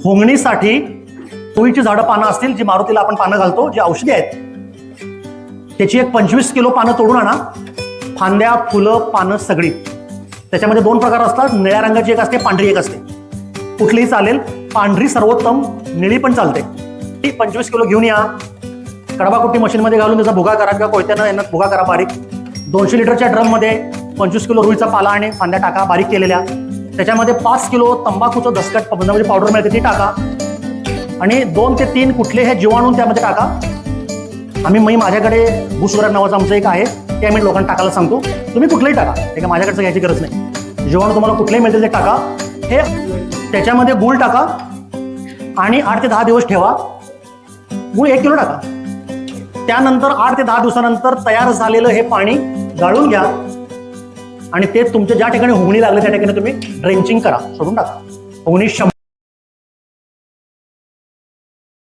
होंगणीसाठी तुळीची झाडं पानं असतील, जी मारुतीला आपण पानं घालतो, जी औषधी आहेत, त्याची एक 25 किलो पानं तोडून आणा. फांद्या, फुलं, पानं सगळी. त्याच्यामध्ये 2 प्रकार असतात, निळ्या रंगाची एक असते, पांढरी एक असते. कुठलीही चालेल, पांढरी सर्वोत्तम, निळी पण चालते. ती 25 किलो घेऊन या. कडबाकुट्टी मशीनमध्ये घालून त्याचा भुगा करा किंवा कोयत्यानं यांना भुगा करा बारीक. 200 लिटरच्या ड्रममध्ये 25 किलो रुईचा पाला आणि फांद्या टाका बारीक केलेल्या. त्याच्यामध्ये 5 किलो तंबाखूचं दसकट म्हणजे पावडर मिळते ती टाका. आणि 2 ते 3 कुठले हे जीवाणू त्यामध्ये टाका. मी माझ्याकडे भूसुगरण नावाचं आमचं एक आहे, ते आम्ही लोकांना टाकायला सांगतो. तुम्ही कुठलंही टाका, ते काय माझ्याकडचं घ्यायची गरज नाही. जीवाणू तुम्हाला कुठलेही मिळतील ते टाका. हे त्याच्यामध्ये गूळ टाका आणि 8 ते 10 दिवस ठेवा. गूळ 1 किलो टाका. त्यानंतर 8 ते 10 दिवसानंतर तयार झालेलं हे पाणी गाळून घ्या आणि ते तुमच्या ज्या ठिकाणी होंगणी लागली त्या ठिकाणी तुम्ही ड्रेंचिंग करा, सोडून टाका. होंगणी